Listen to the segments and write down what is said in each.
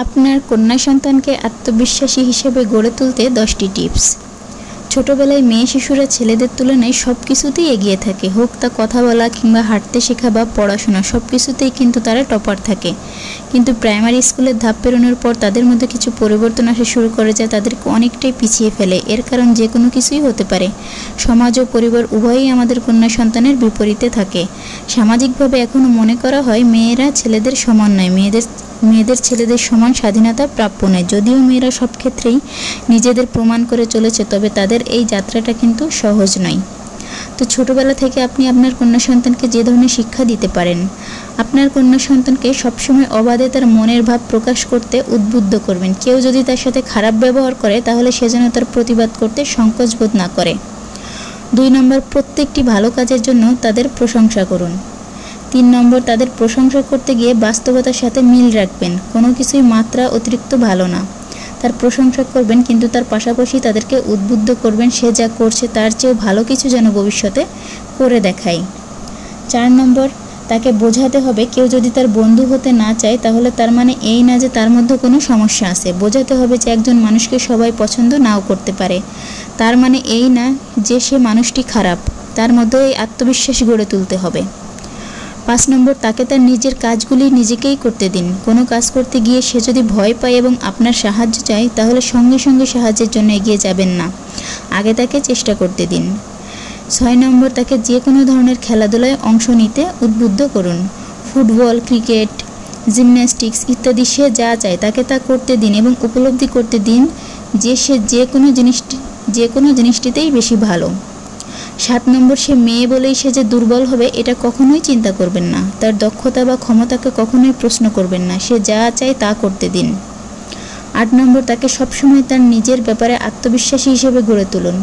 আপনার কন্যা সন্তানকে আত্মবিশ্বাসী হিসেবে গড়ে তুলতে 10টি টিপস। ছোটবেলায় মেয়ে শিশুরা ছেলেদের তুলনায় সব কিছুতেই এগিয়ে থাকে, হোক তা কথা বলা কিংবা হাঁটতে শেখা বা পড়াশোনা, সব কিছুতেই কিন্তু তারা টপার থাকে। কিন্তু প্রাইমারি স্কুলের ধাপ পেরোনোর পর তাদের মধ্যে কিছু পরিবর্তন আসা শুরু করে, যা তাদেরকে অনেকটাই পিছিয়ে ফেলে। এর কারণ যে কোনো কিছুই হতে পারে। সমাজ ও পরিবার উভয়ই আমাদের কন্যা সন্তানের বিপরীতে থাকে। সামাজিকভাবে এখনও মনে করা হয় মেয়েরা ছেলেদের সমান নয়, মেয়েদের ছেলেদের সমান স্বাধীনতা প্রাপ্য নয়। যদিও মেয়েরা সব ক্ষেত্রেই নিজেদের প্রমাণ করে চলেছে, তবে তাদের এই যাত্রাটা কিন্তু সহজ নয়। তো ছোটবেলা থেকে আপনি আপনার কন্যা সন্তানকে যে ধরনের শিক্ষা দিতে পারেন, আপনার কন্যা সন্তানকে সবসময় অবাধে তার মনের ভাব প্রকাশ করতে উদ্বুদ্ধ করবেন। কেউ যদি তার সাথে খারাপ ব্যবহার করে, তাহলে সে যেন তার প্রতিবাদ করতে সংকোচ বোধ না করে। 2 নম্বর, প্রত্যেকটি ভালো কাজের জন্য তাদের প্রশংসা করুন। 3 নম্বর, তাদের প্রশংসা করতে গিয়ে বাস্তবতার সাথে মিল রাখবেন। কোনো কিছুই মাত্রা অতিরিক্ত ভালো না। তার প্রশংসা করবেন, কিন্তু তার পাশাপাশি তাদেরকে উদ্বুদ্ধ করবেন সে যা করছে তার চেয়েও ভালো কিছু যেন ভবিষ্যতে করে দেখায়। 4 নম্বর, তাকে বোঝাতে হবে কেউ যদি তার বন্ধু হতে না চায়, তাহলে তার মানে এই না যে তার মধ্যে কোনো সমস্যা আছে। বোঝাতে হবে যে একজন মানুষকে সবাই পছন্দ নাও করতে পারে, তার মানে এই না যে সে মানুষটি খারাপ। তার মধ্যে এই আত্মবিশ্বাস গড়ে তুলতে হবে। 5 নম্বর, তাকে তার নিজের কাজগুলি নিজেকেই করতে দিন। কোনো কাজ করতে গিয়ে সে যদি ভয় পায় এবং আপনার সাহায্য চায়, তাহলে সঙ্গে সঙ্গে সাহায্যের জন্য এগিয়ে যাবেন না, আগে তাকে চেষ্টা করতে দিন। 6 নম্বর, তাকে যে কোনো ধরনের খেলাধুলায় অংশ নিতে উদ্বুদ্ধ করুন। ফুটবল, ক্রিকেট, জিমন্যাস্টিক্স ইত্যাদি সে যা চায় তাকে তা করতে দিন এবং উপলব্ধি করতে দিন যে সে যে কোনো জিনিসটিতেই বেশি ভালো। 7 নম্বর, সে মেয়ে বলেই সে যে দুর্বল হবে এটা কখনোই চিন্তা করবেন না। তার দক্ষতা বা ক্ষমতাকে কখনোই প্রশ্ন করবেন না, সে যা চায় তা করতে দিন। 8 নম্বর, তাকে সবসময় তার নিজের ব্যাপারে আত্মবিশ্বাসী হিসেবে গড়ে তুলুন।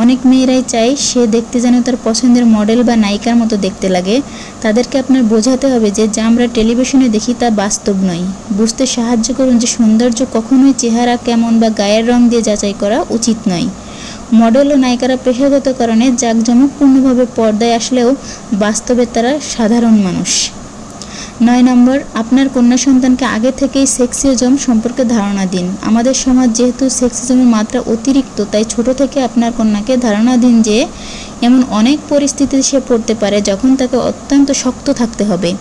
অনেক মেয়েরাই চায় সে দেখতে যেন তার পছন্দের মডেল বা নায়িকার মতো দেখতে লাগে। তাদেরকে আপনার বোঝাতে হবে যে যা আমরা টেলিভিশনে দেখি তা বাস্তব নয়। বুঝতে সাহায্য করুন যে সৌন্দর্য কখনোই চেহারা কেমন বা গায়ের রং দিয়ে যাচাই করা উচিত নয়। মডেল ও নায়িকারা পেশাগত কারণে জাঁকজমকপূর্ণভাবে পর্দায় আসলেও বাস্তবে তারা সাধারণ মানুষ। 9 নম্বর, আপনার কন্যা সন্তানকে আগে থেকেই সেক্সিজম সম্পর্কে ধারণা দিন। আমাদের সমাজ যেহেতু সেক্সিজমের মাত্রা অতিরিক্ত, তাই ছোট থেকে আপনার কন্যাকে ধারণা দিন যে এমন অনেক পরিস্থিতিতে সে পড়তে পারে যখন তাকে অত্যন্ত শক্ত থাকতে হবে।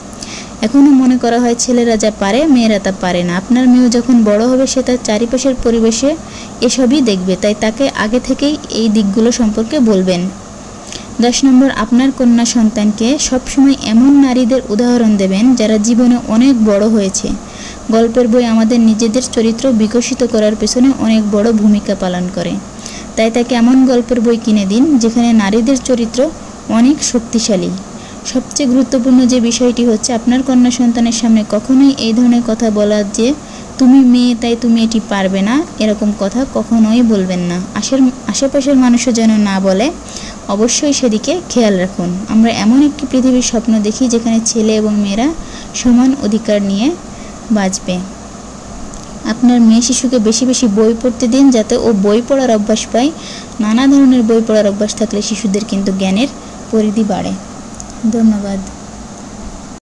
এখনও মনে করা হয় ছেলেরা যা পারে মেয়েরা তা পারে না। আপনার মেয়েও যখন বড় হবে সে তার চারিপাশের পরিবেশে এসবই দেখবে, তাই তাকে আগে থেকেই এই দিকগুলো সম্পর্কে বলবেন। 10 নম্বর, আপনার কন্যা সন্তানকে সবসময় এমন নারীদের উদাহরণ দেবেন যারা জীবনে অনেক বড় হয়েছে। গল্পের বই আমাদের নিজেদের চরিত্র বিকশিত করার পেছনে অনেক বড় ভূমিকা পালন করে। তাই তাকে এমন গল্পের বই কিনে দিন যেখানে নারীদের চরিত্র অনেক শক্তিশালী। সবচেয়ে গুরুত্বপূর্ণ যে বিষয়টি হচ্ছে, আপনার কন্যা সন্তানের সামনে কখনোই এই ধরনের কথা বলা যে তুমি মেয়ে তাই তুমি এটি পারবে না, এরকম কথা কখনোই বলবেন না। আশেপাশের মানুষও যেন না বলে, অবশ্যই সেদিকে খেয়াল রাখুন। আমরা এমন একটি পৃথিবীর স্বপ্ন দেখি যেখানে ছেলে এবং মেয়েরা সমান অধিকার নিয়ে বাঁচবে। আপনার মেয়ে শিশুকে বেশি বেশি বই পড়তে দিন যাতে ও বই পড়ার অভ্যাস পায়। নানা ধরনের বই পড়ার অভ্যাস থাকলে শিশুদের কিন্তু জ্ঞানের পরিধি বাড়ে। ধন্যবাদ।